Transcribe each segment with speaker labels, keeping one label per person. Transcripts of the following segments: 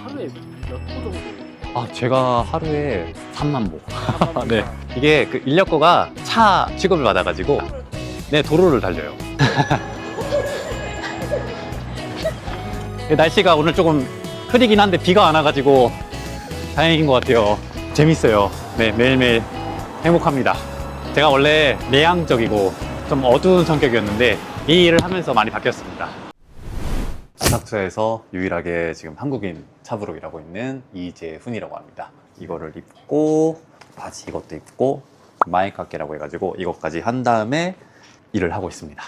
Speaker 1: 하루에 몇 호 정도?
Speaker 2: 아, 제가 하루에 3만 보.
Speaker 1: 아,
Speaker 2: 네. 이게 그 인력거가 차 취급을 받아가지고, 네, 도로를 달려요. 날씨가 오늘 조금 흐리긴 한데 비가 안 와가지고 다행인 것 같아요. 재밌어요. 네, 매일매일 행복합니다. 제가 원래 내향적이고 좀 어두운 성격이었는데 이 일을 하면서 많이 바뀌었습니다. 아사쿠사에서 유일하게 지금 한국인 차부로 일하고 있는 이재훈이라고 합니다. 이거를 입고 바지 이것도 입고 마이카케라고 해가지고 이것까지 한 다음에 일을 하고 있습니다.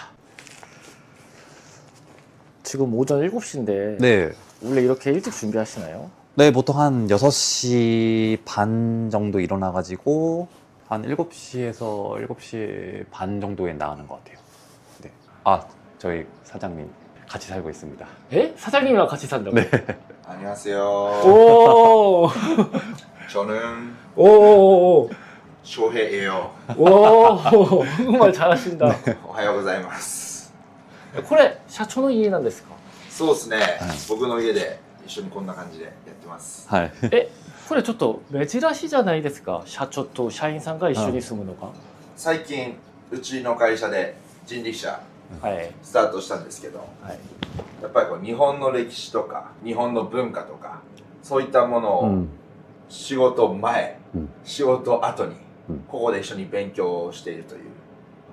Speaker 1: 지금 오전 7시인데
Speaker 2: 네.
Speaker 1: 원래 이렇게 일찍 준비하시나요?
Speaker 2: 네, 보통 한 6시 반 정도 일어나가지고 한 7시에서 7시 반 정도에 나가는 것 같아요. 네. 아, 저희 사장님 같이 살고 있습니다.
Speaker 1: 에? 사장님이랑 같이 산다고?
Speaker 2: 네.
Speaker 3: 안녕하세요.
Speaker 1: 오,
Speaker 3: 저는
Speaker 1: 오,
Speaker 3: 쇼헤이에요.
Speaker 1: 오, 한국말 잘하신다.
Speaker 3: おはようございます。
Speaker 1: これ社長の家なんですか？
Speaker 3: そうですね。僕の家で一緒にこんな感じでやってます。
Speaker 2: はい。
Speaker 1: え、これちょっと珍しいじゃないですか。社長と社員さんが一緒に住むのが。
Speaker 3: 最近うちの会社で人力車
Speaker 1: はい
Speaker 3: スタートしたんですけど、
Speaker 1: はい。
Speaker 3: やっぱりこう日本の歴史とか日本の文化とかそういったものを仕事前、仕事後にここで一緒に勉強しているという。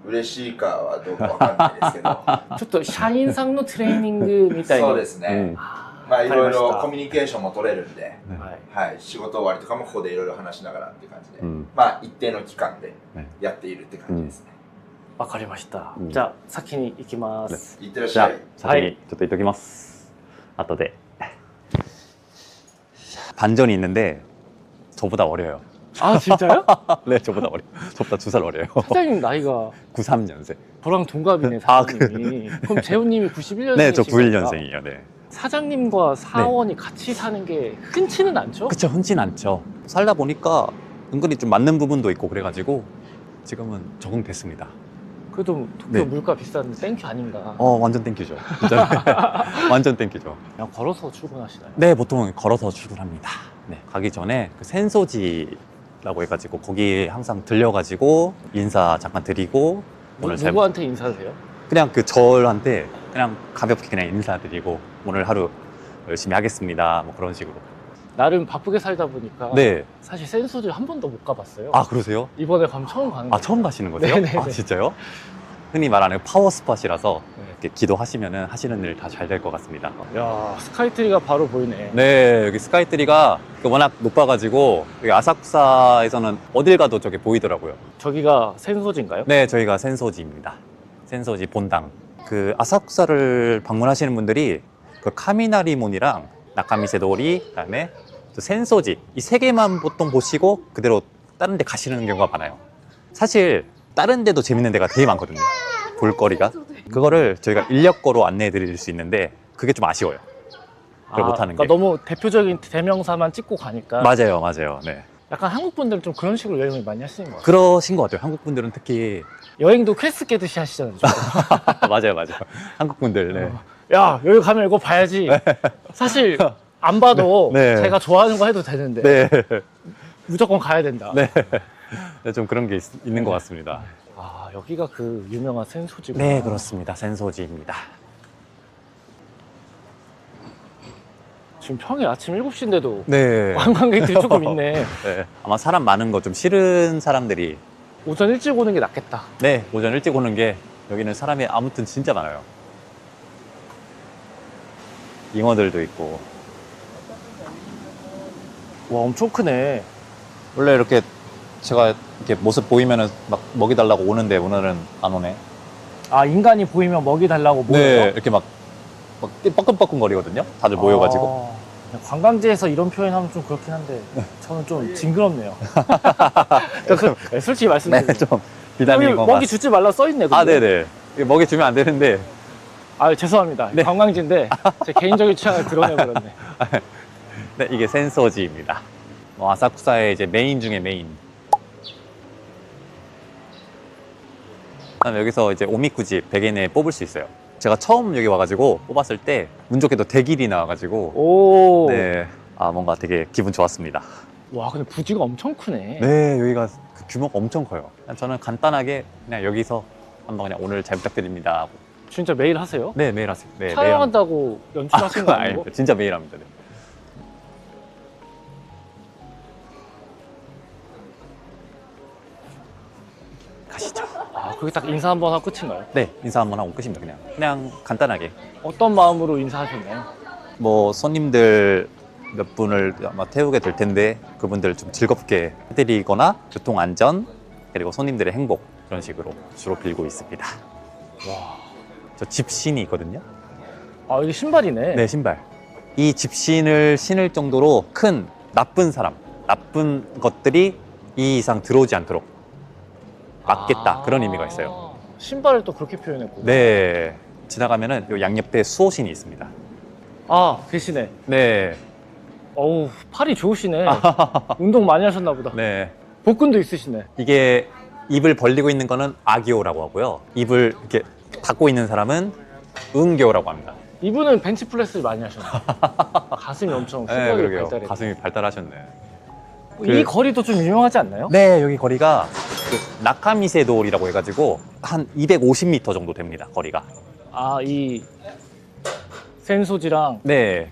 Speaker 3: 嬉しいかはどうかわかんないですけど
Speaker 1: ちょっと社員さんのトレーニングみたいな。
Speaker 3: そうですね、
Speaker 1: あー。
Speaker 3: まあいろいろ
Speaker 1: わか
Speaker 3: コミュニケーションも取れるんで、
Speaker 1: はい。
Speaker 3: はい、仕事終わりとかもここでいろいろ話しながらっていう感じで、
Speaker 2: うん
Speaker 3: まあ一定の期間でやっているって感じですね、
Speaker 1: わかりました。
Speaker 2: うん
Speaker 1: じゃあ先に行きます。
Speaker 3: いってらっし
Speaker 2: 자,
Speaker 3: ゃい。
Speaker 2: 사장님ちょっと言っておきます. 아또네. 반전이 있는데 저보다 어려요.
Speaker 1: 아 진짜요?
Speaker 2: 네, 저보다 어려요. 저보다 2살 어려요.
Speaker 1: 사장님 나이가
Speaker 2: 93년생.
Speaker 1: 저랑 동갑이네
Speaker 2: 아,
Speaker 1: 사장님이. 그럼 재훈님이 91년생이신가요?
Speaker 2: 네, 저 91년생이에요. 네.
Speaker 1: 사장님과 사원이 같이 사는 게 흔치는 않죠?
Speaker 2: 그쵸, 흔치 않죠. 살다 보니까 은근히 좀 맞는 부분도 있고 그래가지고 지금은 적응됐습니다.
Speaker 1: 그래도 도쿄
Speaker 2: 네.
Speaker 1: 물가 비싼데 땡큐 아닌가?
Speaker 2: 완전 땡큐죠. 진짜 완전 땡큐죠.
Speaker 1: 그냥 걸어서 출근하시나요?
Speaker 2: 네, 보통 걸어서 출근합니다. 네, 가기 전에 그 센소지라고 해가지고 거기 항상 들려가지고 인사 잠깐 드리고 오늘 잘
Speaker 1: 누구한테 인사하세요?
Speaker 2: 그냥 그 절한테 그냥 가볍게 그냥 인사드리고 오늘 하루 열심히 하겠습니다. 뭐 그런 식으로.
Speaker 1: 나름 바쁘게 살다 보니까
Speaker 2: 네.
Speaker 1: 사실 센소지 한 번도 못 가봤어요.
Speaker 2: 아, 그러세요?
Speaker 1: 이번에 가면 처음 가는
Speaker 2: 아,
Speaker 1: 거예요.
Speaker 2: 처음 가시는 거세요?
Speaker 1: 네네네.
Speaker 2: 아, 진짜요? 흔히 말하는 파워 스팟이라서
Speaker 1: 네.
Speaker 2: 이렇게 기도하시면은 하시는 일 다 잘 될 것 같습니다.
Speaker 1: 야 스카이트리가 바로 보이네.
Speaker 2: 네, 여기 스카이트리가 워낙 높아가지고 여기 아사쿠사에서는 어딜 가도 저게 보이더라고요.
Speaker 1: 저기가 센소지인가요?
Speaker 2: 네, 저희가 센소지입니다. 센소지 본당. 그 아사쿠사를 방문하시는 분들이 그 카미나리몬이랑 나카미세도리, 그다음에 또 센소지 이 세 개만 보통 보시고 그대로 다른 데 가시는 경우가 많아요. 사실 다른 데도 재밌는 데가 되게 많거든요. 볼거리가. 그거를 저희가 인력거로 안내해 드릴 수 있는데 그게 좀 아쉬워요. 그걸 못하는 게.
Speaker 1: 그러니까 너무 대표적인 대명사만 찍고 가니까
Speaker 2: 맞아요, 맞아요. 네.
Speaker 1: 약간 한국 분들은 좀 그런 식으로 여행을 많이 하시는 것 같아요.
Speaker 2: 그러신 것 같아요. 한국 분들은 특히.
Speaker 1: 여행도 퀘스트 깨듯이 하시잖아요.
Speaker 2: 맞아요, 맞아요. 한국 분들. 네.
Speaker 1: 야 여기 가면 이거 봐야지. 사실 안 봐도
Speaker 2: 네.
Speaker 1: 제가 좋아하는 거 해도 되는데
Speaker 2: 네.
Speaker 1: 무조건 가야 된다.
Speaker 2: 네. 네, 좀 그런 게 있는 것 같습니다.
Speaker 1: 아 여기가 그 유명한 센소지구나.
Speaker 2: 네, 그렇습니다. 센소지입니다.
Speaker 1: 지금 평일 아침 7시인데도
Speaker 2: 네.
Speaker 1: 관광객들이 조금 있네.
Speaker 2: 네. 아마 사람 많은 거 좀 싫은 사람들이
Speaker 1: 오전 일찍 오는 게 낫겠다.
Speaker 2: 네, 오전 일찍 오는 게 여기는 사람이 아무튼 진짜 많아요. 잉어들도 있고.
Speaker 1: 와 엄청 크네.
Speaker 2: 원래 이렇게 제가 이렇게 모습 보이면은 막 먹이 달라고 오는데 오늘은 안 오네.
Speaker 1: 아 인간이 보이면 먹이 달라고 모여요?
Speaker 2: 네, 이렇게 막 뻐끔뻐끔 거리거든요. 다들 모여가지고.
Speaker 1: 아, 관광지에서 이런 표현하면 좀 그렇긴 한데 저는 좀 징그럽네요. 솔직히 말씀드리면
Speaker 2: 네, 좀
Speaker 1: 여기
Speaker 2: 비단인 거
Speaker 1: 먹이 주지 말라 써 있네.
Speaker 2: 아, 네네. 이게 먹이 주면 안 되는데.
Speaker 1: 아 죄송합니다.
Speaker 2: 네.
Speaker 1: 관광지인데 제 개인적인 취향을 드러내버렸네.
Speaker 2: 네, 이게 센소지입니다. 아사쿠사의 이제 메인 중에 메인. 그다음에 여기서 이제 오미쿠지 100엔에 뽑을 수 있어요. 제가 처음 여기 와가지고 뽑았을 때 운 좋게도 대길이 나와가지고
Speaker 1: 오.
Speaker 2: 네, 뭔가 되게 기분 좋았습니다.
Speaker 1: 와, 근데 부지가 엄청 크네.
Speaker 2: 네, 여기가 그 규모가 엄청 커요. 저는 간단하게 그냥 여기서 한번 그냥 오늘 잘 부탁드립니다 하고.
Speaker 1: 진짜 매일 하세요?
Speaker 2: 네, 매일 하세요. 네, 매일
Speaker 1: 촬영한다고 연출하신 거
Speaker 2: 합니다.
Speaker 1: 아니고?
Speaker 2: 아닙니다. 진짜 매일 합니다. 네. 가시죠.
Speaker 1: 아, 그게 딱 인사 한번 하고 끝인가요?
Speaker 2: 네, 인사 한번 하고 끝입니다. 그냥 간단하게.
Speaker 1: 어떤 마음으로 인사하셨나요?
Speaker 2: 뭐 손님들 몇 분을 아마 태우게 될 텐데 그분들 좀 즐겁게 해드리거나 교통 안전 그리고 손님들의 행복 이런 식으로 주로 빌고 있습니다.
Speaker 1: 와.
Speaker 2: 저 집신이 있거든요.
Speaker 1: 아, 이게 신발이네.
Speaker 2: 네, 신발. 이 집신을 신을 정도로 큰 나쁜 사람, 나쁜 것들이 이 이상 들어오지 않도록 막겠다 그런 의미가 있어요.
Speaker 1: 신발을 또 그렇게 표현했고.
Speaker 2: 네, 지나가면은 요 양옆에 수호신이 있습니다.
Speaker 1: 아, 계시네.
Speaker 2: 네,
Speaker 1: 어우, 팔이 좋으시네. 운동 많이 하셨나 보다.
Speaker 2: 네.
Speaker 1: 복근도 있으시네.
Speaker 2: 이게 입을 벌리고 있는 거는 아기오라고 하고요. 입을 이렇게 닫고 있는 사람은 응교라고 합니다.
Speaker 1: 이분은 벤치프레스를 많이 하셨네. 가슴이 엄청
Speaker 2: 네,
Speaker 1: 순하게
Speaker 2: 그러게요.
Speaker 1: 발달해.
Speaker 2: 가슴이 발달하셨네.
Speaker 1: 이 거리도 좀 유명하지 않나요?
Speaker 2: 네, 여기 거리가 그 나카미세도리라고 해가지고 한 250m 정도 됩니다. 거리가.
Speaker 1: 아, 이 센소지랑
Speaker 2: 네,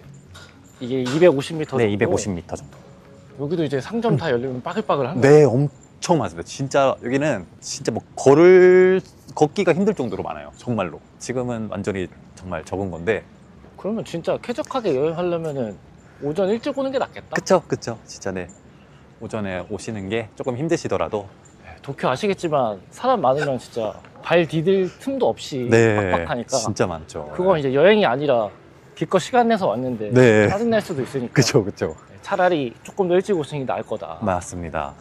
Speaker 1: 이게 250m
Speaker 2: 네, 250m 정도.
Speaker 1: 여기도 이제 상점 다 열리면 빠글빠글한 거예요.
Speaker 2: 네, 엄청 많습니다. 진짜 여기는 진짜 뭐 걷기가 힘들 정도로 많아요. 정말로. 지금은 완전히 정말 적은 건데.
Speaker 1: 그러면 진짜 쾌적하게 여행하려면은 오전 일찍 오는 게 낫겠다.
Speaker 2: 그쵸. 진짜 네. 오전에 오시는 게 조금 힘드시더라도.
Speaker 1: 도쿄 아시겠지만 사람 많으면 진짜 발 디딜 틈도 없이
Speaker 2: 네,
Speaker 1: 빡빡하니까
Speaker 2: 진짜 많죠.
Speaker 1: 그건 이제 여행이 아니라 기껏 시간 내서 왔는데
Speaker 2: 네.
Speaker 1: 짜증날 수도 있으니까
Speaker 2: 그쵸.
Speaker 1: 차라리 조금 더 일찍 오시는 게 나을 거다.
Speaker 2: 맞습니다.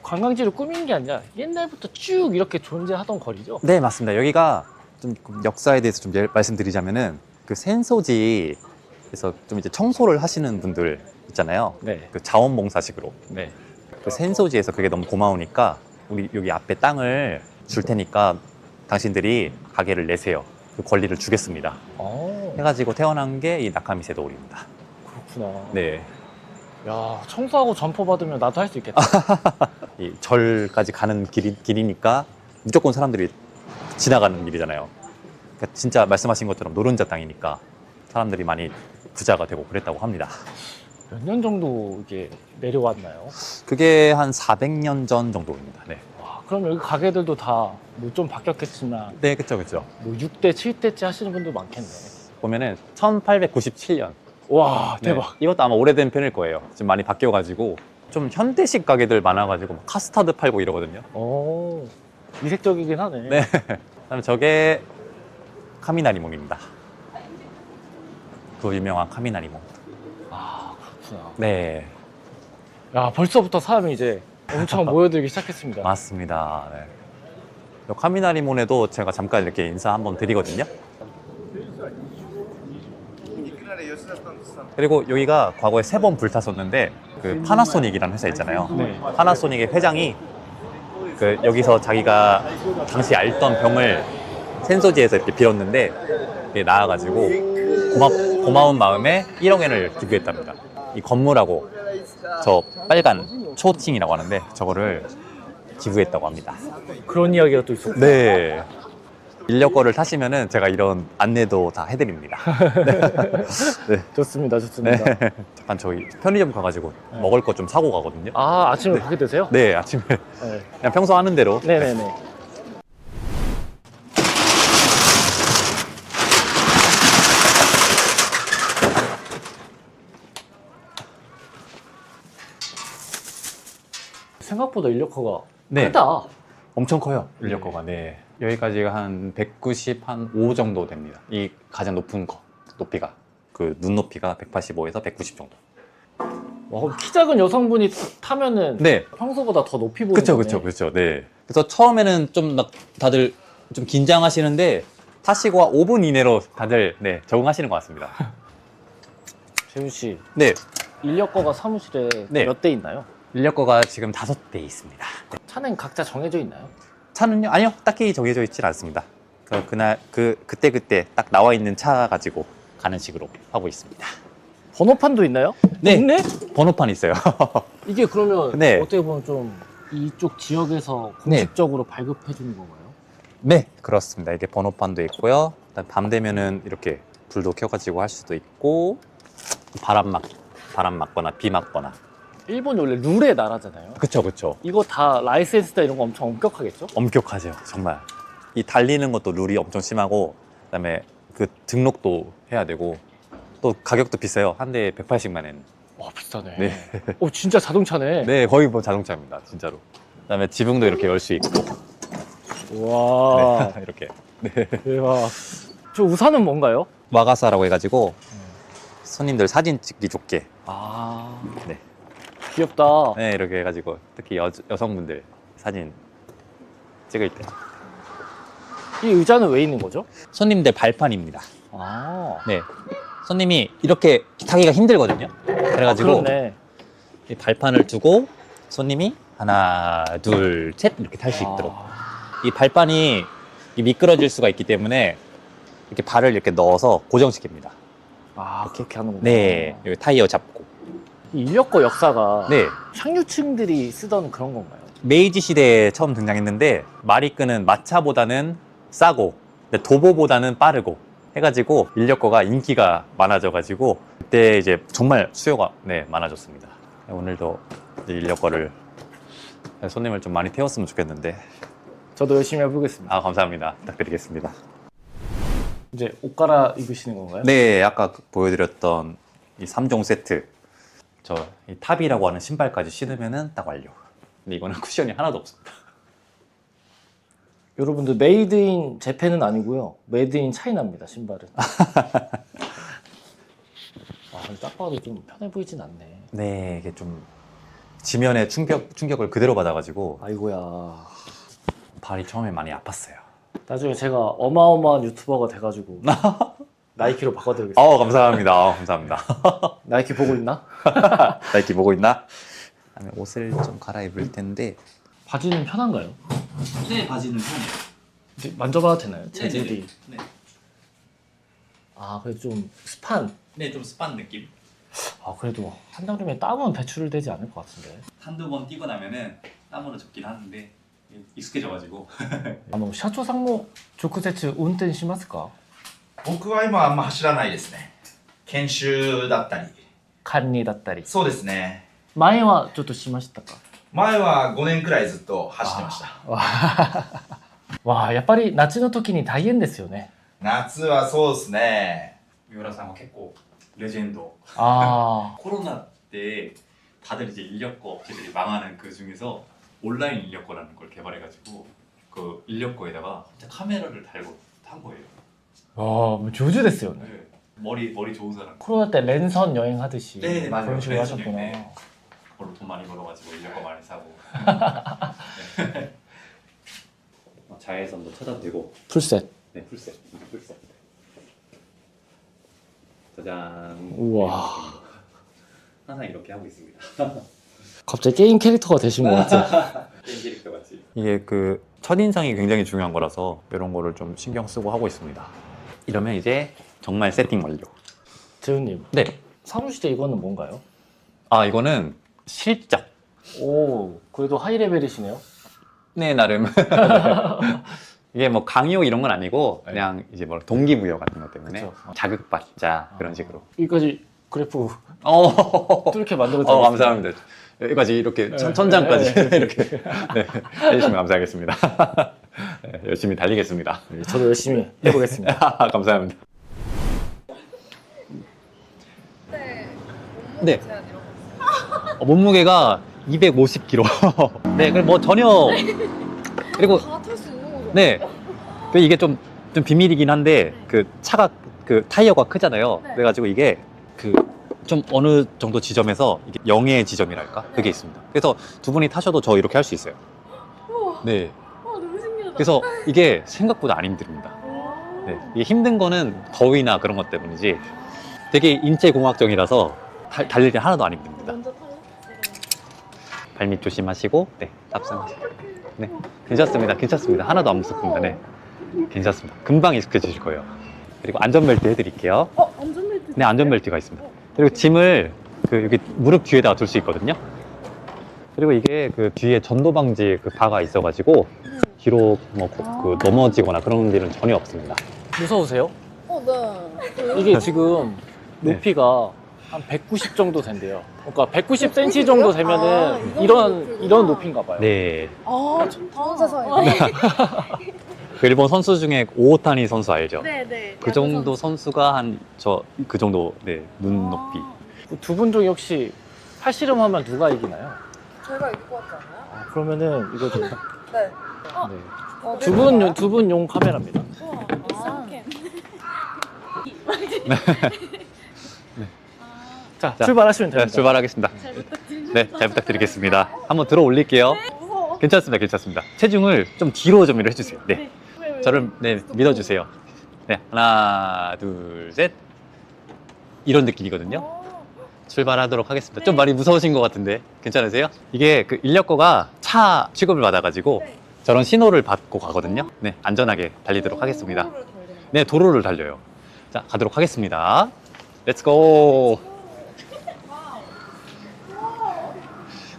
Speaker 1: 관광지를 꾸민 게 아니라 옛날부터 쭉 이렇게 존재하던 거리죠.
Speaker 2: 네, 맞습니다. 여기가 좀 역사에 대해서 좀 말씀드리자면은 그 센소지에서 좀 이제 청소를 하시는 분들 있잖아요.
Speaker 1: 네.
Speaker 2: 그 자원봉사식으로.
Speaker 1: 네.
Speaker 2: 그 센소지에서 그게 너무 고마우니까 우리 여기 앞에 땅을 줄 테니까 당신들이 가게를 내세요. 그 권리를 주겠습니다. 해가지고 태어난 게 이 나카미세도리입니다.
Speaker 1: 그렇구나.
Speaker 2: 네.
Speaker 1: 야, 청소하고 점퍼 받으면 나도 할 수 있겠다.
Speaker 2: 이 절까지 가는 길이니까 무조건 사람들이 지나가는 길이잖아요. 그러니까 진짜 말씀하신 것처럼 노른자 땅이니까 사람들이 많이 부자가 되고 그랬다고 합니다.
Speaker 1: 몇 년 정도 이게 내려왔나요?
Speaker 2: 그게 한 400년 전 정도입니다. 네.
Speaker 1: 와, 그럼 여기 가게들도 다 뭐 좀 바뀌었겠지만
Speaker 2: 네, 그쵸.
Speaker 1: 뭐 6대, 7대째 하시는 분도 많겠네.
Speaker 2: 보면은 1897년.
Speaker 1: 와, 대박.
Speaker 2: 네, 이것도 아마 오래된 편일 거예요. 지금 많이 바뀌어가지고 좀 현대식 가게들 많아가지고 막 카스타드 팔고 이러거든요.
Speaker 1: 오, 이색적이긴 하네.
Speaker 2: 네. 그다음에 저게 카미나리몬입니다. 그 유명한 카미나리몬.
Speaker 1: 아, 그렇구나.
Speaker 2: 네,
Speaker 1: 야, 벌써부터 사람이 이제 엄청 모여들기 시작했습니다.
Speaker 2: 맞습니다. 네. 요 카미나리몬에도 제가 잠깐 이렇게 인사 한번 드리거든요. 그리고 여기가 과거에 3번 불탔었는데 그 파나소닉이라는 회사 있잖아요.
Speaker 1: 네.
Speaker 2: 파나소닉의 회장이 그 여기서 자기가 당시 앓던 병을 센소지에서 이렇게 빌었는데 이게 나아가지고 고마운 마음에 1억 엔을 기부했답니다. 이 건물하고 저 빨간 초칭이라고 하는데 저거를 기부했다고 합니다.
Speaker 1: 그런 이야기가 또 있었고.
Speaker 2: 네. 인력거를 타시면은 제가 이런 안내도 다 해드립니다. 네.
Speaker 1: 좋습니다.
Speaker 2: 네. 잠깐 저희 편의점 가가지고 먹을 거 좀 사고 가거든요.
Speaker 1: 아, 아침에 그렇게 드세요?
Speaker 2: 네, 아침에
Speaker 1: 네.
Speaker 2: 그냥 평소 하는 대로.
Speaker 1: 네네네. 생각보다 인력거가
Speaker 2: 네.
Speaker 1: 크다.
Speaker 2: 엄청 커요. 인력거가. 네. 여기까지가 한 195 정도 됩니다. 이 가장 높은 거 높이가 그 눈높이가 185에서 190 정도.
Speaker 1: 와, 그럼 키 작은 여성분이 타면은
Speaker 2: 네.
Speaker 1: 평소보다 더 높이 보이는
Speaker 2: 그쵸. 네. 그래서 처음에는 좀 막 다들 좀 긴장하시는데 타시고 5분 이내로 다들 네, 적응하시는 것 같습니다.
Speaker 1: 재훈 씨,
Speaker 2: 네.
Speaker 1: 인력거가 사무실에
Speaker 2: 네.
Speaker 1: 몇 대 있나요?
Speaker 2: 인력거가 지금 5대 있습니다. 네.
Speaker 1: 차는 각자 정해져 있나요?
Speaker 2: 차는요? 아니요. 딱히 정해져 있진 않습니다. 그날 그때 딱 나와 있는 차 가지고 가는 식으로 하고 있습니다.
Speaker 1: 번호판도 있나요?
Speaker 2: 네.
Speaker 1: 있네?
Speaker 2: 번호판 있어요.
Speaker 1: 이게 그러면
Speaker 2: 네.
Speaker 1: 어떻게 보면 좀 이쪽 지역에서
Speaker 2: 네.
Speaker 1: 공식적으로 발급해 주는 건가요?
Speaker 2: 네, 그렇습니다. 이게 번호판도 있고요. 그다음 밤 되면은 이렇게 불도 켜가지고 할 수도 있고, 바람 맞거나 비 맞거나.
Speaker 1: 일본이 원래 룰의 나라잖아요.
Speaker 2: 그쵸.
Speaker 1: 이거 다 라이센스다 이런 거 엄청 엄격하겠죠?
Speaker 2: 엄격하죠, 정말. 이 달리는 것도 룰이 엄청 심하고, 그다음에 그 등록도 해야 되고, 또 가격도 비싸요. 한 대에 180만 엔.
Speaker 1: 와 비싸네.
Speaker 2: 네.
Speaker 1: 오 진짜 자동차네.
Speaker 2: 네, 거의 뭐 자동차입니다, 진짜로. 그다음에 지붕도 이렇게 열 수 있고,
Speaker 1: 와
Speaker 2: 네, 이렇게.
Speaker 1: 대박. 저 우산은 뭔가요?
Speaker 2: 와가사라고 해가지고 손님들 사진 찍기 좋게.
Speaker 1: 아
Speaker 2: 네.
Speaker 1: 귀엽다.
Speaker 2: 네, 이렇게 해가지고 특히 여성분들 사진 찍을 때.
Speaker 1: 이 의자는 왜 있는 거죠?
Speaker 2: 손님들 발판입니다.
Speaker 1: 아
Speaker 2: 네. 손님이 이렇게 타기가 힘들거든요. 그래가지고
Speaker 1: 그러네.
Speaker 2: 이 발판을 두고 손님이 하나, 둘, 셋 이렇게 탈 수 있도록. 이 발판이 미끄러질 수가 있기 때문에 이렇게 발을 이렇게 넣어서 고정시킵니다.
Speaker 1: 아 그렇게 하는구나.
Speaker 2: 네, 여기 타이어 잡고.
Speaker 1: 이 인력거 역사가
Speaker 2: 네,
Speaker 1: 상류층들이 쓰던 그런 건가요?
Speaker 2: 메이지 시대에 처음 등장했는데 마리끄는 마차보다는 싸고 근데 도보보다는 빠르고 해가지고 인력거가 인기가 많아져가지고 그때 이제 정말 수요가 많아졌습니다. 오늘도 이제 인력거를 손님을 좀 많이 태웠으면 좋겠는데.
Speaker 1: 저도 열심히 해보겠습니다.
Speaker 2: 아, 감사합니다. 부탁드리겠습니다.
Speaker 1: 이제 옷 갈아 입으시는 건가요?
Speaker 2: 네, 아까 보여드렸던 이 3종 세트, 저 이 탑이라고 하는 신발까지 신으면은 딱 완료. 근데 이거는 쿠션이 하나도 없습니다.
Speaker 1: 여러분들 메이드 인 재팬은 아니고요. 메이드 인 차이나입니다, 신발은. 아, 근데 딱 봐도 좀 편해 보이진 않네.
Speaker 2: 네, 이게 좀 지면에 충격을 그대로 받아가지고
Speaker 1: 아이고야.
Speaker 2: 발이 처음에 많이 아팠어요.
Speaker 1: 나중에 제가 어마어마한 유튜버가 돼가지고 나이키로 바꿔드리겠습니다.
Speaker 2: 감사합니다. 감사합니다.
Speaker 1: 나이키 보고 있나?
Speaker 2: 나이키 보고 있나? 그다음에 옷을 좀 갈아입을 텐데.
Speaker 1: 바지는 편한가요?
Speaker 2: 네, 바지는 편해요.
Speaker 1: 이제 만져봐도 되나요? 재질이.
Speaker 2: 네,
Speaker 1: 아, 그래도 좀 습한.
Speaker 2: 네, 좀 습한 느낌.
Speaker 1: 아, 그래도 한달이면 땀은 배출되지 않을 것 같은데.
Speaker 2: 한두 번 뛰고 나면은 땀으로 젖긴 하는데 익숙해져가지고.
Speaker 1: 社長さんも直接運転しますか？
Speaker 3: 僕は今あんま走らないですね。研修だったり。
Speaker 1: 管理だったり。
Speaker 3: そうですね。
Speaker 1: 前はちょっとしましたか？
Speaker 3: 前は5年くらいずっと走ってました。
Speaker 1: わあ、やっぱり夏の時に大変ですよね。
Speaker 3: 夏はそうですね。
Speaker 2: 미우라さんは 結構 레전드.
Speaker 1: 아,
Speaker 2: 코로나 때 다들 이제 인력거 업체들이 망하는 그 중에서 온라인 인력거라는 걸 개발해가지고 그 인력거에다가 진짜 카메라를 달고 탄 거예요.
Speaker 1: 와, 뭐 조주ですよね.
Speaker 2: 네. 머리 좋은 사람.
Speaker 1: 코로나 때 랜선 여행하듯이
Speaker 2: 네, 맞아요.
Speaker 1: 그런 식으로
Speaker 2: 랜선
Speaker 1: 하셨구나.
Speaker 2: 여행, 네. 그걸로 돈 많이 벌어가지고 인력거 많이 사고. 네. 자외선도 차단되고.
Speaker 1: 풀셋.
Speaker 2: 네, 풀셋. 이게 풀셋. 짜잔.
Speaker 1: 우와.
Speaker 2: 항상 이렇게 하고 있습니다.
Speaker 1: 갑자기 게임 캐릭터가 되신 것 같아요.
Speaker 2: 게임 캐릭터 같이. 이게 그 첫인상이 굉장히 중요한 거라서 이런 거를 좀 신경 쓰고 하고 있습니다. 이러면 이제 정말 세팅 완료.
Speaker 1: 재훈님,
Speaker 2: 네.
Speaker 1: 사무실에 이거는 뭔가요?
Speaker 2: 아, 이거는 실적.
Speaker 1: 오, 그래도 하이 레벨이시네요.
Speaker 2: 네, 나름. 이게 뭐 강요 이런 건 아니고 그냥 이제 뭐 동기부여 같은 것 때문에
Speaker 1: 그쵸.
Speaker 2: 자극받자 그런 식으로.
Speaker 1: 여기까지 그래프
Speaker 2: 어,
Speaker 1: 뚫게 만들어드렸습니다.
Speaker 2: 감사합니다. 여기까지 이렇게 천장까지 이렇게 네, 해주시면 감사하겠습니다. 네, 열심히 달리겠습니다.
Speaker 1: 저도 열심히 해보겠습니다.
Speaker 2: 감사합니다.
Speaker 4: 네.
Speaker 2: 네.
Speaker 4: 제한 이런 거 있어요?
Speaker 2: 몸무게가 250kg. 네, 그리고 뭐 전혀 그리고
Speaker 4: 다 탈 수 있는 거죠?
Speaker 2: 네, 그 이게 좀 비밀이긴 한데 그 차가 그 타이어가 크잖아요.
Speaker 4: 네.
Speaker 2: 그래가지고 이게 그 좀 어느 정도 지점에서 이게 영의 지점이랄까 그게 있습니다. 그래서 두 분이 타셔도 저 이렇게 할 수 있어요.
Speaker 4: 우와,
Speaker 2: 네,
Speaker 4: 너무 신기하다.
Speaker 2: 그래서 이게 생각보다 안 힘듭니다.
Speaker 4: 우와.
Speaker 2: 네, 이게 힘든 거는 더위나 그런 것 때문이지 되게 인체공학적이라서 달릴 때 하나도 안 힘듭니다.
Speaker 4: 먼저 탈래?
Speaker 2: 발밑 조심하시고 네, 탑승하시고 네, 괜찮습니다. 하나도 안 무섭습니다. 네, 괜찮습니다. 금방 익숙해지실 거예요. 그리고 안전벨트 해드릴게요.
Speaker 4: 안전벨트.
Speaker 2: 네, 안전벨트가 있습니다. 그리고 짐을 그 여기 무릎 뒤에다가 둘 수 있거든요. 그리고 이게 그 뒤에 전도 방지 그 바가 있어가지고 뒤로 뭐 그 넘어지거나 그런 일은 전혀 없습니다.
Speaker 1: 무서우세요?
Speaker 4: 네.
Speaker 1: 이게 지금
Speaker 2: 네.
Speaker 1: 높이가 한 190 정도 된대요. 그러니까 190cm 정도 되면은 이런 높이인가 봐요.
Speaker 2: 네.
Speaker 4: 아, 좀 다른 세상이네.
Speaker 2: 그 일본 선수 중에 오오타니 선수 알죠?
Speaker 4: 네네.
Speaker 2: 그 정도 선수가 한 그 정도 네, 눈 높이.
Speaker 1: 두 분 중에 혹시 팔씨름하면 누가 이기나요?
Speaker 4: 제가 이길 것 같지 않아요?
Speaker 1: 아, 그러면은 이거 좀
Speaker 4: 네.
Speaker 1: 네. 두 분 용 카메라입니다.
Speaker 4: 우와.
Speaker 1: 자,
Speaker 2: 자,
Speaker 1: 출발하시면
Speaker 2: 네,
Speaker 1: 됩니다.
Speaker 2: 출발하겠습니다. 네, 잘 부탁드리겠습니다. 한번 들어 올릴게요.
Speaker 4: 무서워.
Speaker 2: 괜찮습니다, 괜찮습니다. 체중을 좀 뒤로 좀 해주세요. 네, 저를 네 믿어주세요. 네, 하나, 둘, 셋. 이런 느낌이거든요. 출발하도록 하겠습니다. 좀 많이 무서우신 것 같은데 괜찮으세요? 이게 그 인력거가 차 취급을 받아가지고 저런 신호를 받고 가거든요. 네, 안전하게 달리도록 하겠습니다. 네, 도로를 달려요. 자, 가도록 하겠습니다. 렛츠고!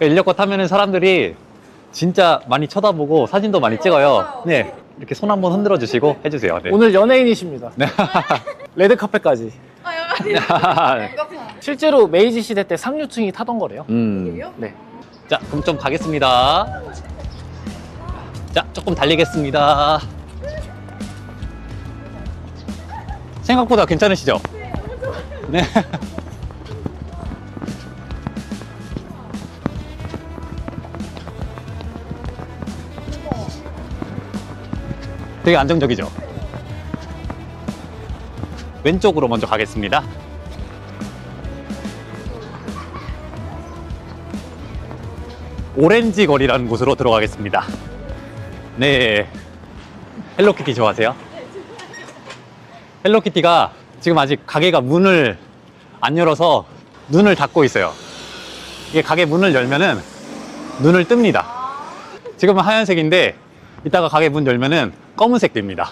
Speaker 2: 인력거 타면은 사람들이 진짜 많이 쳐다보고 사진도 많이 찍어요. 네, 이렇게 손 한번 흔들어 주시고 해주세요. 네.
Speaker 1: 오늘 연예인이십니다.
Speaker 2: 네.
Speaker 1: 레드 카펫까지.
Speaker 2: 네.
Speaker 1: 실제로 메이지 시대 때 상류층이 타던 거래요. 네.
Speaker 2: 자, 그럼 좀 가겠습니다. 자, 조금 달리겠습니다. 생각보다 괜찮으시죠? 네. 되게 안정적이죠? 왼쪽으로 먼저 가겠습니다. 오렌지 거리라는 곳으로 들어가겠습니다. 네. 헬로키티 좋아하세요? 헬로키티가 지금 아직 가게가 문을 안 열어서 눈을 닫고 있어요. 이게 가게 문을 열면은 눈을 뜹니다. 지금은 하얀색인데 이따가 가게 문 열면은 검은색 됩니다.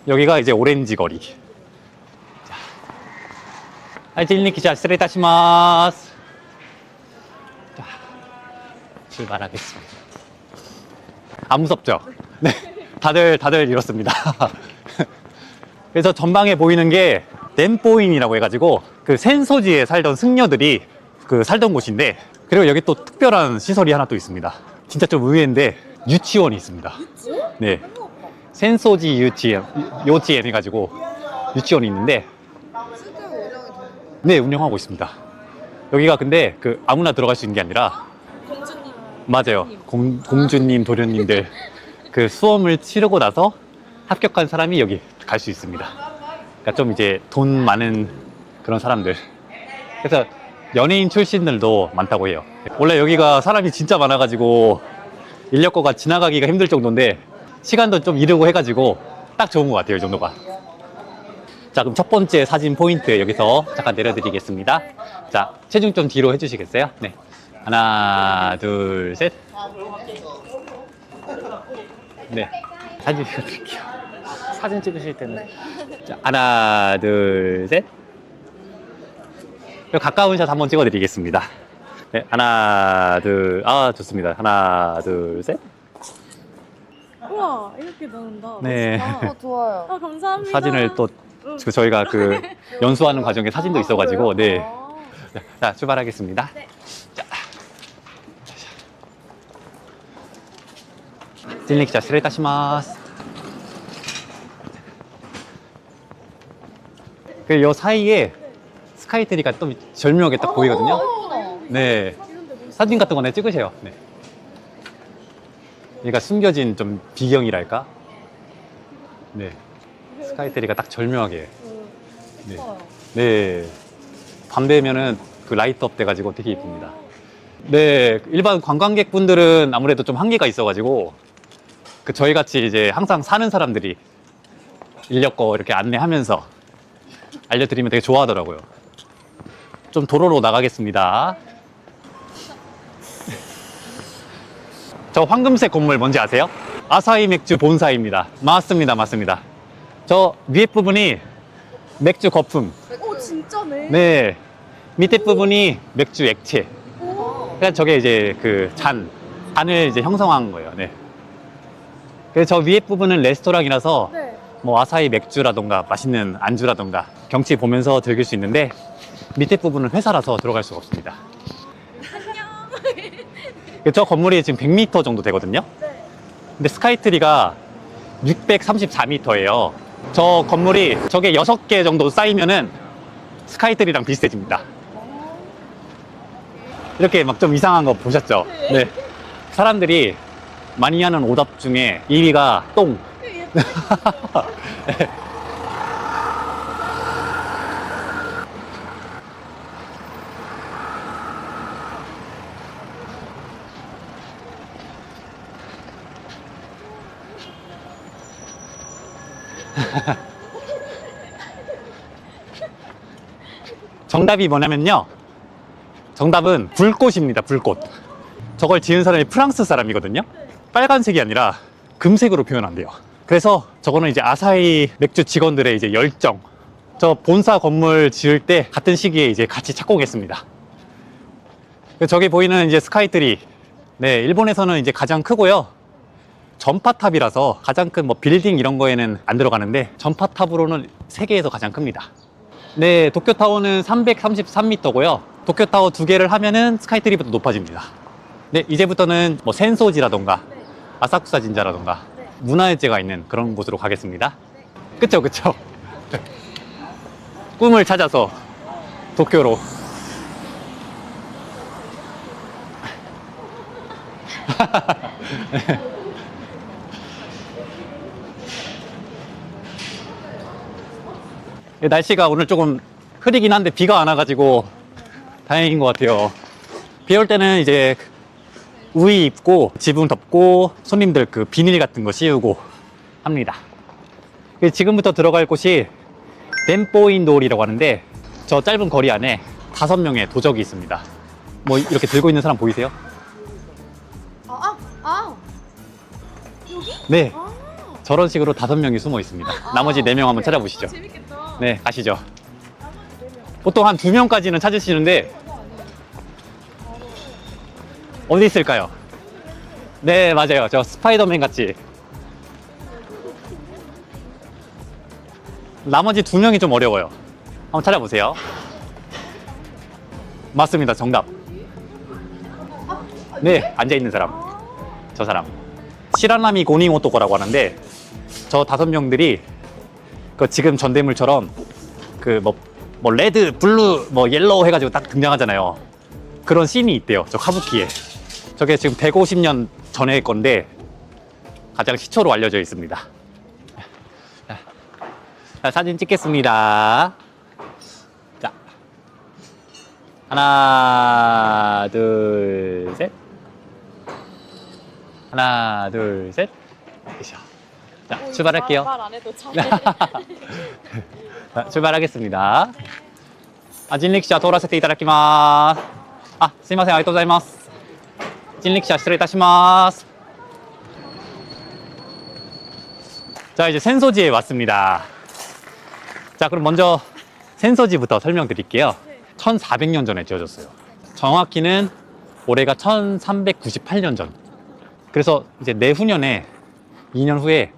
Speaker 2: 여기가 이제 오렌지 거리.はい、人力車失礼いたします。 자, 출발하겠습니다. 안 무섭죠? 네, 다들 이렇습니다. 그래서 전방에 보이는 게 덴포인이라고 해가지고 그 센소지에 살던 승려들이 그 살던 곳인데, 그리고 여기 또 특별한 시설이 하나 또 있습니다. 진짜 좀 의외인데 유치원이 있습니다. 네, 센소지 요치엔 해가지고 유치원이 있는데 네, 운영하고 있습니다. 여기가 근데 그 아무나 들어갈 수 있는 게 아니라
Speaker 4: 공주님.
Speaker 2: 맞아요. 공주님, 도련님들 그 수험을 치르고 나서 합격한 사람이 여기 갈 수 있습니다. 그러니까 좀 이제 돈 많은 그런 사람들. 그래서 연예인 출신들도 많다고 해요. 원래 여기가 사람이 진짜 많아가지고 인력거가 지나가기가 힘들 정도인데 시간도 좀 이르고 해가지고 딱 좋은 것 같아요, 이 정도가. 자, 그럼 첫 번째 사진 포인트 여기서 잠깐 내려드리겠습니다. 자, 체중 좀 뒤로 해주시겠어요? 네. 하나, 둘, 셋. 네. 사진 찍어드릴게요.
Speaker 1: 사진 찍으실 때는
Speaker 2: 자, 하나, 둘, 셋. 그리고 가까운 샷 한번 찍어드리겠습니다. 네. 하나, 둘, 아, 좋습니다. 하나, 둘, 셋.
Speaker 4: 우와, 이렇게 나온다.
Speaker 2: 네.
Speaker 4: 멋있다.
Speaker 5: 좋아요.
Speaker 4: 아, 감사합니다.
Speaker 2: 사진을 또 저희가 그 연수하는 과정에 사진도 있어가지고, 네.
Speaker 4: 아,
Speaker 2: 자, 출발하겠습니다. 자. 진리기자失礼いたします. 그 요 사이에 스카이트리가 또 절묘하게 딱 보이거든요. 네. 사진 같은 거 내 찍으세요. 네. 얘가 숨겨진 좀 비경이랄까? 네. 스카이트리가 딱 절묘하게. 네. 네. 밤 되면은 그 라이트업 돼가지고 되게 이쁩니다. 네. 일반 관광객분들은 아무래도 좀 한계가 있어가지고 그 저희 같이 이제 항상 사는 사람들이 인력거 이렇게 안내하면서 알려드리면 되게 좋아하더라고요. 좀 도로로 나가겠습니다. 저 황금색 건물 뭔지 아세요? 아사히 맥주 본사입니다. 맞습니다, 맞습니다. 저 위에 부분이 맥주 거품.
Speaker 4: 오 진짜네.
Speaker 2: 네. 밑에 부분이 맥주 액체.
Speaker 4: 오.
Speaker 2: 그러니까 저게 이제 그 잔을 이제 형성한 거예요. 네. 그래서 저 위에 부분은 레스토랑이라서
Speaker 4: 네.
Speaker 2: 뭐 아사히 맥주라던가 맛있는 안주라던가 경치 보면서 즐길 수 있는데 밑에 부분은 회사라서 들어갈 수가 없습니다. 안녕. 저 건물이 지금 100m 정도 되거든요.
Speaker 4: 네.
Speaker 2: 근데 스카이트리가 634m예요. 저 건물이 저게 6개 정도 쌓이면은 스카이트리랑 비슷해집니다. 이렇게 막 좀 이상한 거 보셨죠? 네. 사람들이 많이 하는 오답 중에 1위가 똥. 정답이 뭐냐면요. 정답은 불꽃입니다. 불꽃. 저걸 지은 사람이 프랑스 사람이거든요. 빨간색이 아니라 금색으로 표현한대요. 그래서 저거는 이제 아사히 맥주 직원들의 이제 열정. 저 본사 건물 지을 때 같은 시기에 이제 같이 착공했습니다. 저기 보이는 이제 스카이트리. 네, 일본에서는 이제 가장 크고요. 전파탑이라서 가장 큰 뭐 빌딩 이런 거에는 안 들어가는데 전파탑으로는 세계에서 가장 큽니다. 네, 도쿄타워는 333m고요. 도쿄타워 2개를 하면은 스카이트리보다 높아집니다. 네, 이제부터는 뭐 센소지라던가 아사쿠사 진자라던가 문화예제가 있는 그런 곳으로 가겠습니다. 그쵸, 그쵸. 꿈을 찾아서 도쿄로. 날씨가 오늘 조금 흐리긴 한데 비가 안 와가지고 다행인 것 같아요. 비 올 때는 이제 우의 입고 지붕 덮고 손님들 그 비닐 같은 거 씌우고 합니다. 지금부터 들어갈 곳이 덴포인돌이라고 하는데 저 짧은 거리 안에 5명의 도적이 있습니다. 뭐 이렇게 들고 있는 사람 보이세요?
Speaker 4: 여기?
Speaker 2: 네,
Speaker 4: 아.
Speaker 2: 저런 식으로 5명이 숨어 있습니다. 나머지 4명 한번 찾아보시죠.
Speaker 4: 재밌겠다.
Speaker 2: 네, 가시죠. 보통 한 2명까지는 찾으시는데 어디 있을까요? 네, 맞아요. 저 스파이더맨 같이. 나머지 2명이 좀 어려워요. 한번 찾아보세요. 맞습니다. 정답. 네, 앉아있는 사람. 저 사람. 시라나미 고닝 오토코라고 하는데 저 5명들이 그 지금 전대물처럼 그 뭐 레드, 블루, 뭐 옐로우 해가지고 딱 등장하잖아요. 그런 씬이 있대요. 저 카부키에. 저게 지금 150년 전의 건데 가장 시초로 알려져 있습니다. 자, 사진 찍겠습니다. 자, 하나, 둘, 셋. 하나, 둘, 셋. 자, 출발할게요.
Speaker 4: 말 안 해도 잘.
Speaker 2: 자, 출발하겠습니다. 진릭샤 도라세테 이타다키마스. 스미마센, 아리가또 고자이마스. 진릭샤失礼いたします. 자, 이제 센소지에 왔습니다. 자, 그럼 먼저 센소지부터 설명드릴게요. 1400년 전에 지어졌어요. 정확히는 올해가 1398년 전. 그래서 이제 내후년에 2년 후에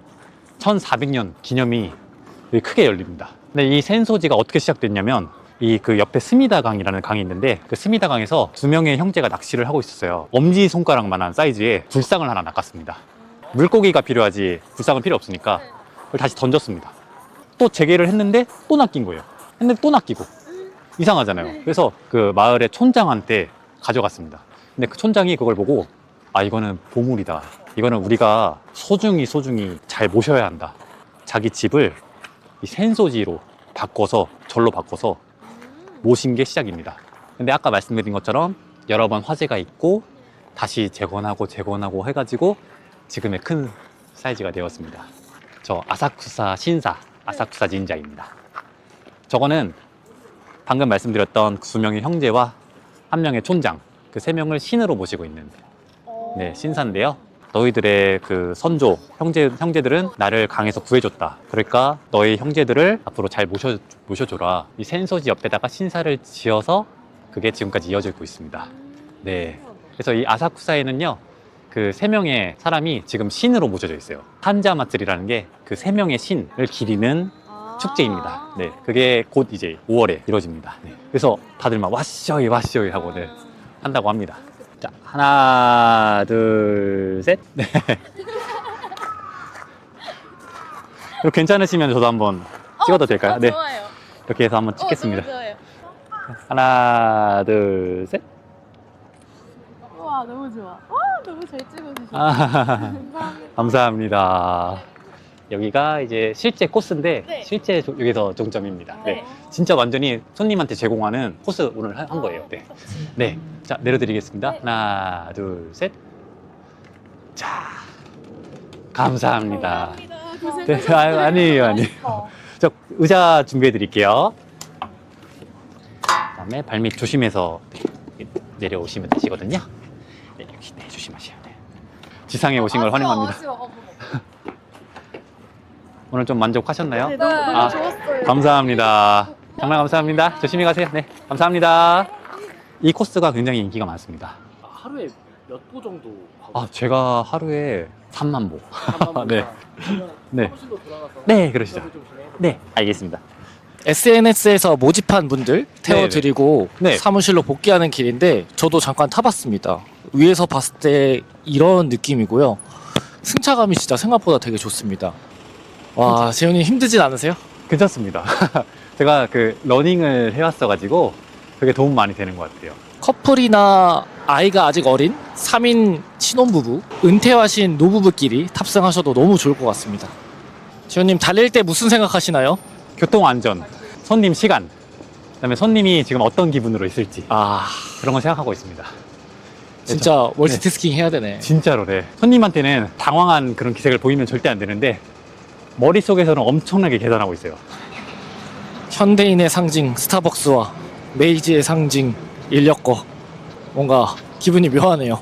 Speaker 2: 1400년 기념이 크게 열립니다. 근데 이 센소지가 어떻게 시작됐냐면 이 그 옆에 스미다강이라는 강이 있는데 그 스미다강에서 2명의 형제가 낚시를 하고 있었어요. 엄지손가락만한 사이즈의 불상을 하나 낚았습니다. 물고기가 필요하지 불상은 필요 없으니까 그걸 다시 던졌습니다. 또 재개를 했는데 또 낚인 거예요. 했는데 또 낚이고. 이상하잖아요. 그래서 그 마을의 촌장한테 가져갔습니다. 근데 그 촌장이 그걸 보고 이거는 보물이다. 이거는 우리가 소중히 잘 모셔야 한다. 자기 집을 이 센소지로 바꿔서 절로 바꿔서 모신 게 시작입니다. 근데 아까 말씀드린 것처럼 여러 번 화재가 있고 다시 재건하고 해가지고 지금의 큰 사이즈가 되었습니다. 저 아사쿠사 신사, 아사쿠사 진자입니다. 저거는 방금 말씀드렸던 2명의 형제와 1명의 촌장, 그 3명을 신으로 모시고 있는 네, 신사인데요. 너희들의 그 선조, 형제들은 나를 강에서 구해줬다. 그러니까 너희 형제들을 앞으로 잘 모셔줘라. 이 센소지 옆에다가 신사를 지어서 그게 지금까지 이어지고 있습니다. 네. 그래서 이 아사쿠사에는요, 그 3명의 사람이 지금 신으로 모셔져 있어요. 한자祭리라는 게 그 3명의 신을 기리는 축제입니다. 네. 그게 곧 이제 5월에 이루어집니다. 네. 그래서 다들 막 와쇼이 하고는 한다고 합니다. 자, 하나, 둘, 셋. 네. 그리고 괜찮으시면 저도 한번 찍어도 될까요? 네.
Speaker 4: 좋아요.
Speaker 2: 이렇게 해서 한번 찍겠습니다.
Speaker 4: 너무 좋아요.
Speaker 2: 하나, 둘, 셋.
Speaker 4: 와, 너무 좋아. 와, 너무 잘 찍어주셨어요.
Speaker 2: 아, 감사합니다. 여기가 이제 실제 코스인데
Speaker 4: 네.
Speaker 2: 실제 여기서 종점입니다. 네.
Speaker 4: 네.
Speaker 2: 진짜 완전히 손님한테 제공하는 코스 오늘 한 거예요. 네. 네. 자, 내려드리겠습니다.
Speaker 4: 네.
Speaker 2: 하나, 둘, 셋. 자, 감사합니다. 네, 아니에요. 저 의자 준비해 드릴게요. 그다음에 발밑 조심해서 내려오시면 되시거든요. 네, 여기 네, 조심하세요. 네. 지상에 오신 걸 환영합니다. 오늘 좀 만족하셨나요?
Speaker 4: 네, 너무
Speaker 2: 아,
Speaker 4: 좋았어요.
Speaker 2: 감사합니다. 정말 감사합니다. 조심히 가세요. 네, 감사합니다. 이 코스가 굉장히 인기가 많습니다.
Speaker 1: 하루에 몇 보 정도
Speaker 2: 아, 제가 하루에 3만 보. 네. 네.
Speaker 1: 사무실로 돌아가서
Speaker 2: 네, 그러시죠.
Speaker 1: 인터뷰 좀 진행해
Speaker 2: 네, 알겠습니다.
Speaker 5: SNS에서 모집한 분들 태워드리고
Speaker 2: 네.
Speaker 5: 사무실로 복귀하는 길인데 저도 잠깐 타봤습니다. 위에서 봤을 때 이런 느낌이고요. 승차감이 진짜 생각보다 되게 좋습니다. 와, 재훈님 힘들진 않으세요?
Speaker 2: 괜찮습니다. 제가 그 러닝을 해왔어가지고 그게 도움 많이 되는 것 같아요.
Speaker 5: 커플이나 아이가 아직 어린 3인 신혼부부, 은퇴하신 노부부끼리 탑승하셔도 너무 좋을 것 같습니다. 재훈님 달릴 때 무슨 생각하시나요?
Speaker 2: 교통 안전, 손님 시간, 그다음에 손님이 지금 어떤 기분으로 있을지
Speaker 5: 아,
Speaker 2: 그런 거 생각하고 있습니다.
Speaker 5: 진짜 멀티태스킹 해야 되네.
Speaker 2: 진짜로 네. 손님한테는 당황한 그런 기색을 보이면 절대 안 되는데 머릿속에서는 엄청나게 계산하고 있어요.
Speaker 5: 현대인의 상징 스타벅스와 메이지의 상징 인력거, 뭔가 기분이 묘하네요.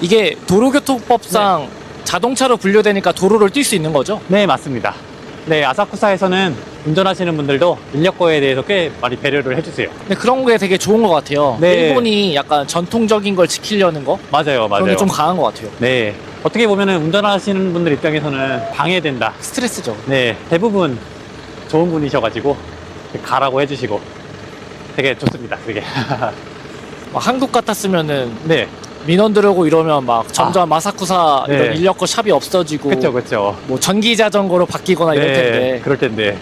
Speaker 5: 이게 도로교통법상 자동차로 분류되니까 도로를 뛸 수 있는 거죠?
Speaker 2: 네, 맞습니다. 네, 아사쿠사에서는 운전하시는 분들도 인력거에 대해서 꽤 많이 배려를 해주세요.
Speaker 5: 근데 그런 게 되게 좋은 것 같아요.
Speaker 2: 네.
Speaker 5: 일본이 약간 전통적인 걸 지키려는 거,
Speaker 2: 맞아요,
Speaker 5: 그런
Speaker 2: 맞아요.
Speaker 5: 게 좀 강한 것 같아요.
Speaker 2: 네, 어떻게 보면은 운전하시는 분들 입장에서는 방해된다.
Speaker 5: 스트레스죠.
Speaker 2: 네, 대부분 좋은 분이셔가지고 가라고 해주시고 되게 좋습니다. 그게.
Speaker 5: 막 한국 같았으면은
Speaker 2: 네,
Speaker 5: 민원들어오고 이러면 막 점점 마사쿠사
Speaker 2: 네.
Speaker 5: 이런 인력거 샵이 없어지고
Speaker 2: 그쵸.
Speaker 5: 뭐 전기 자전거로 바뀌거나 이럴 텐데
Speaker 2: 그럴 텐데.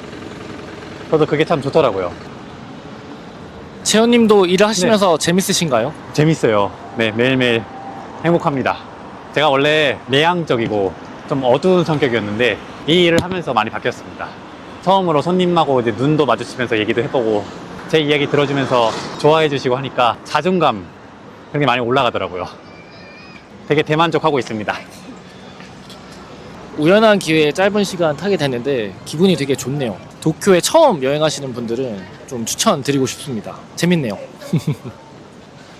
Speaker 2: 저도 그게 참 좋더라고요.
Speaker 5: 재현님도 일을 하시면서 재밌으신가요?
Speaker 2: 재밌어요. 네, 매일매일 행복합니다. 제가 원래 내향적이고 좀 어두운 성격이었는데 이 일을 하면서 많이 바뀌었습니다. 처음으로 손님하고 이제 눈도 마주치면서 얘기도 해보고 제 이야기 들어주면서 좋아해 주시고 하니까 자존감 그런 게 많이 올라가더라고요. 되게 대만족하고 있습니다.
Speaker 5: 우연한 기회에 짧은 시간 타게 됐는데 기분이 되게 좋네요. 도쿄에 처음 여행하시는 분들은 좀 추천드리고 싶습니다. 재밌네요.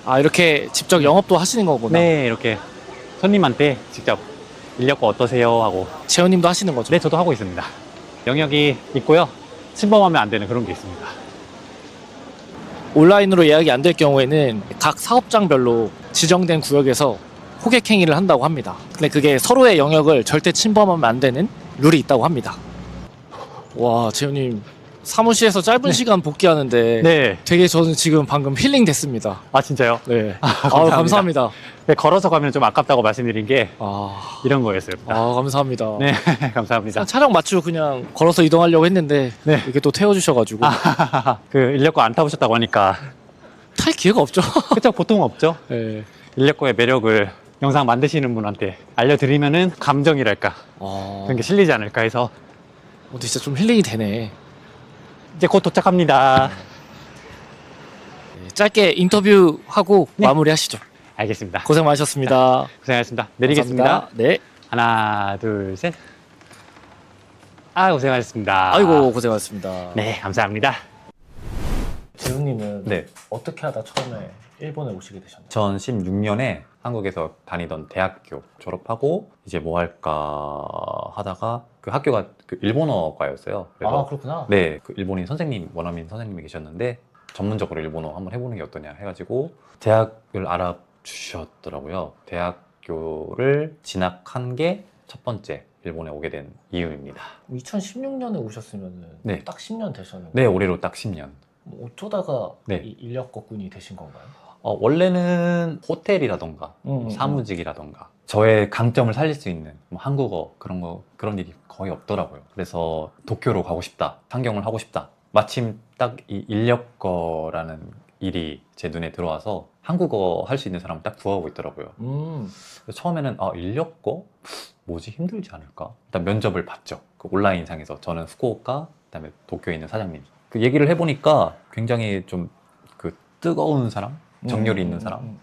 Speaker 5: 아, 이렇게 직접 영업도 하시는 거구나.
Speaker 2: 네, 이렇게 손님한테 직접 인력거 어떠세요 하고.
Speaker 5: 재현님도 하시는 거죠?
Speaker 2: 네, 저도 하고 있습니다. 영역이 있고요. 침범하면 안 되는 그런 게 있습니다.
Speaker 5: 온라인으로 예약이 안 될 경우에는 각 사업장별로 지정된 구역에서 호객 행위를 한다고 합니다. 근데 그게 서로의 영역을 절대 침범하면 안 되는 룰이 있다고 합니다. 와, 재현님 사무실에서 짧은 시간 복귀하는데
Speaker 2: 네.
Speaker 5: 되게 저는 지금 방금 힐링 됐습니다.
Speaker 2: 아, 진짜요?
Speaker 5: 네.
Speaker 2: 감사합니다.
Speaker 5: 감사합니다.
Speaker 2: 네, 걸어서 가면 좀 아깝다고 말씀드린 게
Speaker 5: 아,
Speaker 2: 이런 거였어요.
Speaker 5: 감사합니다.
Speaker 2: 네, 감사합니다.
Speaker 5: 촬영 마치고 그냥 걸어서 이동하려고 했는데
Speaker 2: 네.
Speaker 5: 이렇게 또 태워주셔가지고
Speaker 2: 그 인력거 안 타보셨다고 하니까
Speaker 5: 탈 기회가 없죠.
Speaker 2: 그쵸, 보통 없죠.
Speaker 5: 네.
Speaker 2: 인력거의 매력을 영상 만드시는 분한테 알려드리면은 감정이랄까 그런 게 실리지 않을까 해서
Speaker 5: 진짜 좀 힐링이 되네.
Speaker 2: 이제 곧 도착합니다.
Speaker 5: 네, 짧게 인터뷰하고
Speaker 2: 네.
Speaker 5: 마무리하시죠.
Speaker 2: 알겠습니다.
Speaker 5: 고생 많으셨습니다.
Speaker 2: 고생하셨습니다. 내리겠습니다.
Speaker 5: 감사합니다. 네.
Speaker 2: 하나, 둘, 셋. 아, 고생하셨습니다.
Speaker 5: 아이고, 고생하셨습니다.
Speaker 2: 네, 감사합니다.
Speaker 5: 재훈님은
Speaker 2: 네.
Speaker 5: 어떻게 하다 처음에 일본에 오시게 되셨나요?
Speaker 2: 2016년에 한국에서 다니던 대학교 졸업하고 이제 뭐 할까 하다가 그 학교가 그 일본어과였어요.
Speaker 5: 아, 그렇구나.
Speaker 2: 네, 그 일본인 선생님, 원어민 선생님이 계셨는데 전문적으로 일본어 한번 해보는 게 어떠냐 해가지고 대학을 알아주셨더라고요. 대학교를 진학한 게 첫 번째 일본에 오게 된 이유입니다.
Speaker 5: 2016년에 오셨으면
Speaker 2: 네.
Speaker 5: 딱 10년 되셨는데
Speaker 2: 네, 올해로 딱 10년.
Speaker 5: 뭐 어쩌다가
Speaker 2: 네.
Speaker 5: 이 인력거꾼이 되신 건가요?
Speaker 2: 원래는 호텔이라던가 사무직이라던가 저의 강점을 살릴 수 있는 뭐 한국어 그런 일이 거의 없더라고요. 그래서 도쿄로 가고 싶다, 상경을 하고 싶다. 마침 딱 이 인력거라는 일이 제 눈에 들어와서 한국어 할 수 있는 사람을 딱 구하고 있더라고요. 그래서 처음에는 인력거? 뭐지 힘들지 않을까? 일단 면접을 봤죠. 그 온라인상에서 저는 후쿠오카, 그다음에 도쿄에 있는 사장님. 그 얘기를 해보니까 굉장히 좀 그 뜨거운 사람, 정열이 있는 사람,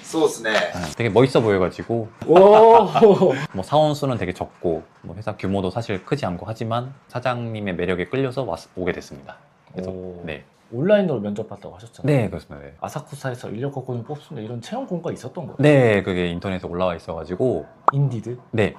Speaker 3: そうですね。
Speaker 2: 되게 멋있어 보여가지고
Speaker 5: 오!
Speaker 2: 뭐 사원 수는 되게 적고 뭐 회사 규모도 사실 크지 않고 하지만 사장님의 매력에 끌려서 오게 됐습니다. 그래서
Speaker 5: 오.
Speaker 2: 네,
Speaker 5: 온라인으로 면접 봤다고 하셨잖아요.
Speaker 2: 네 그렇습니다. 네.
Speaker 5: 아사쿠사에서 인력거꾼을 뽑습니다. 이런 체험 공고가 있었던 거예요.
Speaker 2: 네, 그게 인터넷에 올라와 있어가지고
Speaker 5: 인디드?
Speaker 2: 네,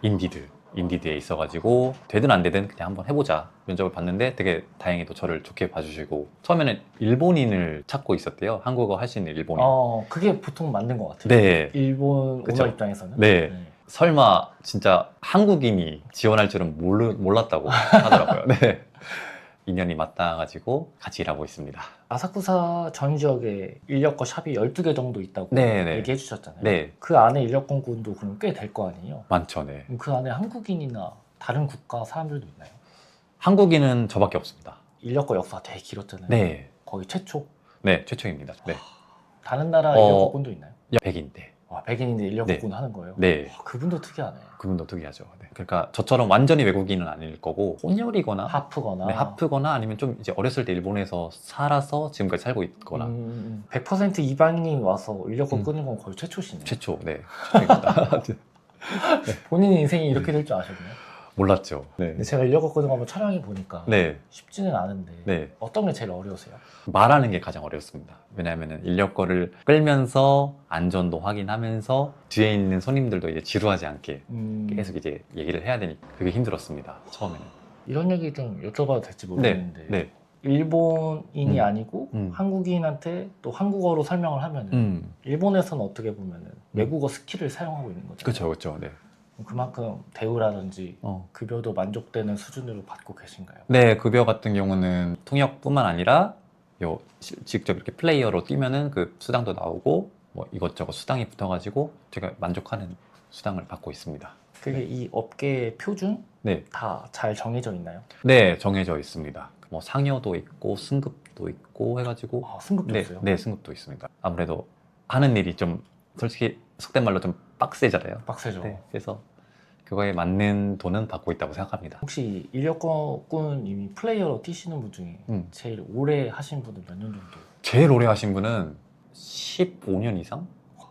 Speaker 2: 인디드에 있어가지고 되든 안 되든 그냥 한번 해보자 면접을 봤는데 되게 다행히도 저를 좋게 봐주시고 처음에는 일본인을 찾고 있었대요. 한국어 할 수 있는 일본인.
Speaker 5: 그게 보통 맞는 것 같아요.
Speaker 2: 네,
Speaker 5: 일본
Speaker 2: 그쵸.
Speaker 5: 오너 입장에서는.
Speaker 2: 네. 설마 진짜 한국인이 지원할 줄은 몰랐다고 하더라고요. 네. 인연이 맞닿아가지고 같이 일하고 있습니다.
Speaker 5: 아사쿠사 전 지역에 인력거 샵이 12개 정도 있다고
Speaker 2: 네.
Speaker 5: 얘기해 주셨잖아요.
Speaker 2: 네,
Speaker 5: 그 안에 인력공군도 그럼 꽤 될 거 아니에요?
Speaker 2: 많죠. 네.
Speaker 5: 그럼 그 안에 한국인이나 다른 국가 사람들도 있나요?
Speaker 2: 한국인은 저밖에 없습니다.
Speaker 5: 인력거 역사가 되게 길었잖아요.
Speaker 2: 네,
Speaker 5: 거의 최초.
Speaker 2: 네 최초입니다. 네,
Speaker 5: 다른 나라
Speaker 2: 어.
Speaker 5: 인력거꾼도 있나요?
Speaker 2: 백인데.
Speaker 5: 와, 백인인데 인력거꾼 하는 거예요?
Speaker 2: 네,
Speaker 5: 와, 그분도 특이하네.
Speaker 2: 그분도 특이하죠. 네. 그러니까 저처럼 완전히 외국인은 아닐 거고 혼혈이거나
Speaker 5: 하프거나.
Speaker 2: 네, 하프거나 아니면 좀 이제 어렸을 때 일본에서 살아서 지금까지 살고 있거나
Speaker 5: 100% 이방인이 와서 인력거 끄는 건 거의 최초시네요.
Speaker 2: 최초. 네, 최초입니다.
Speaker 5: 본인 인생이 이렇게 될 줄 아셨나요?
Speaker 2: 몰랐죠. 네,
Speaker 5: 근데 제가 인력거 끄는 거 한번 촬영해 보니까
Speaker 2: 네,
Speaker 5: 쉽지는 않은데
Speaker 2: 네.
Speaker 5: 어떤 게 제일 어려우세요?
Speaker 2: 말하는 게 가장 어렵습니다. 왜냐하면 인력거를 끌면서 안전도 확인하면서 뒤에 있는 손님들도 이제 지루하지 않게 계속 이제 얘기를 해야 되니까 그게 힘들었습니다. 처음에는.
Speaker 5: 이런 얘기 좀 여쭤봐도 될지 모르겠는데
Speaker 2: 네.
Speaker 5: 일본인이 아니고
Speaker 2: 음.
Speaker 5: 한국인한테 또 한국어로 설명을 하면은 일본에서는 어떻게 보면은 외국어 스킬을 사용하고 있는 거죠.
Speaker 2: 그렇죠, 그렇죠. 네.
Speaker 5: 그만큼 대우라든지 급여도 만족되는 수준으로 받고 계신가요?
Speaker 2: 네, 급여 같은 경우는 통역뿐만 아니라 직접 이렇게 플레이어로 뛰면은 그 수당도 나오고 뭐 이것저것 수당이 붙어가지고 제가 만족하는 수당을 받고 있습니다.
Speaker 5: 그게 이 업계의 표준?
Speaker 2: 네,
Speaker 5: 다 잘 정해져 있나요?
Speaker 2: 네 정해져 있습니다. 뭐 상여도 있고 승급도 있고 해가지고
Speaker 5: 승급도
Speaker 2: 네,
Speaker 5: 있어요?
Speaker 2: 네 승급도 있습니다. 아무래도 하는 일이 좀 솔직히 속된 말로 좀 빡세잖아요.
Speaker 5: 빡세죠.
Speaker 2: 네, 그래서 그거에 맞는 돈은 받고 있다고 생각합니다.
Speaker 5: 혹시 인력거꾼 이미 플레이어로 뛰시는 분 중에 제일 오래 하신 분은 몇 년 정도?
Speaker 2: 제일 오래 하신 분은 15년 이상?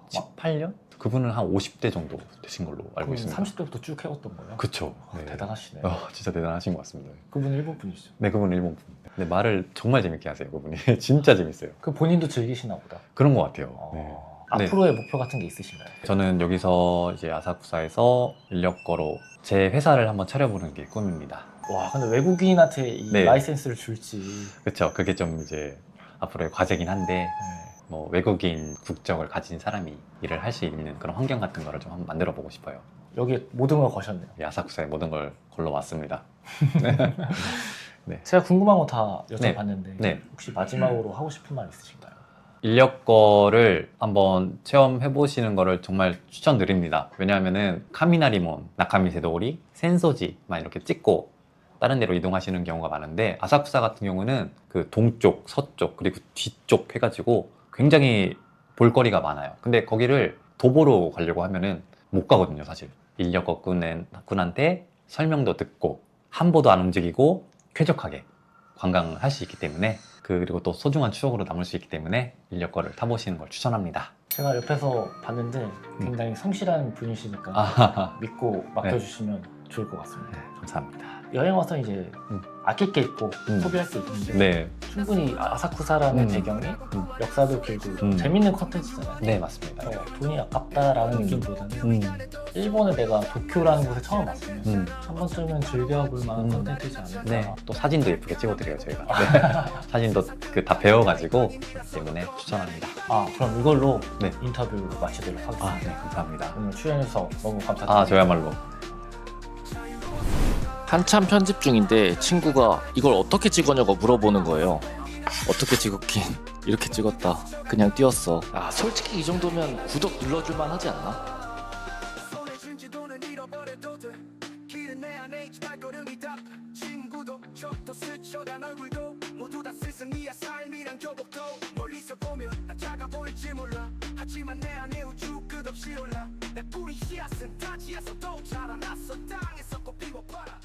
Speaker 2: 18년? 그분은 한 50대 정도 되신 걸로 알고 있습니다.
Speaker 5: 30대부터 쭉 해왔던 거예요?
Speaker 2: 그쵸. 네.
Speaker 5: 대단하시네.
Speaker 2: 진짜 대단하신 것 같습니다.
Speaker 5: 그분 일본 분이시죠?
Speaker 2: 네, 그분은 일본 분. 근데 말을 정말 재밌게 하세요, 그분이. 진짜 재밌어요.
Speaker 5: 그 본인도 즐기시나 보다.
Speaker 2: 그런 것 같아요. 네.
Speaker 5: 앞으로의 목표 같은 게 있으신가요?
Speaker 2: 저는 여기서 이제 아사쿠사에서 인력거로 제 회사를 한번 차려보는 게 꿈입니다.
Speaker 5: 와, 근데 외국인한테 이
Speaker 2: 네.
Speaker 5: 라이센스를 줄지.
Speaker 2: 그쵸. 그게 좀 이제 앞으로의 과제긴 한데, 뭐 외국인 국적을 가진 사람이 일을 할 수 있는 그런 환경 같은 거를 좀 한번 만들어 보고 싶어요.
Speaker 5: 여기에 모든 걸 거셨네요.
Speaker 2: 이 아사쿠사의 모든 걸 걸러왔습니다.
Speaker 5: 제가 궁금한 거 다 여쭤봤는데
Speaker 2: 네.
Speaker 5: 혹시 마지막으로 하고 싶은 말 있으신가요?
Speaker 2: 인력거를 한번 체험해 보시는 거를 정말 추천드립니다. 왜냐하면은 카미나리몬, 나카미세도리, 센소지만 이렇게 찍고 다른 데로 이동하시는 경우가 많은데 아사쿠사 같은 경우는 그 동쪽, 서쪽 그리고 뒤쪽 해가지고 굉장히 볼거리가 많아요. 근데 거기를 도보로 가려고 하면은 못 가거든요, 사실. 인력거꾼한테 설명도 듣고 함부도 안 움직이고 쾌적하게 관광을 할 수 있기 때문에 그리고 또 소중한 추억으로 남을 수 있기 때문에 인력거를 타보시는 걸 추천합니다.
Speaker 5: 제가 옆에서 봤는데 굉장히 성실한 분이시니까 믿고 맡겨주시면 좋을 것 같습니다.
Speaker 2: 감사합니다.
Speaker 5: 여행 와서 이제 아낄 게 있고 소비할 게 있는데
Speaker 2: 네.
Speaker 5: 충분히 아사쿠사라는 배경이 역사도 길고 재밌는 컨텐츠잖아요.
Speaker 2: 네, 맞습니다.
Speaker 5: 돈이 아깝다라는 느낌보다는 일본에 내가 도쿄라는 곳에 처음 왔으면 한 번쯤은 즐겨볼 만한 컨텐츠지 않을까.
Speaker 2: 네, 또 사진도 예쁘게 찍어드려요 저희가. 네. 사진도 그 다 배워가지고 때문에 추천합니다.
Speaker 5: 아, 그럼 이걸로
Speaker 2: 네.
Speaker 5: 인터뷰 마치도록 하겠습니다.
Speaker 2: 아, 네, 감사합니다.
Speaker 5: 오늘 출연해서 너무 감사드립니다.
Speaker 2: 아, 저야말로.
Speaker 5: 한참 편집 중인데 친구가 이걸 어떻게 찍었냐고 물어보는 거예요. 어떻게 찍었긴 이렇게 찍었다. 그냥 띄웠어. 아, 솔직히 이 정도면 구독 눌러줄만 하지 않나?
Speaker 6: 친구도 저도 스쳐간 얼굴도 모두 다 스승이야. 삶이란 교복도 멀리서 보면 나 작아 보일지 몰라. 하지만 내 안에 우주 끝없이 올라. 내 뿌린 씨앗은 타지에서도 자라났어. 땅에서 꽃 피고 봐라.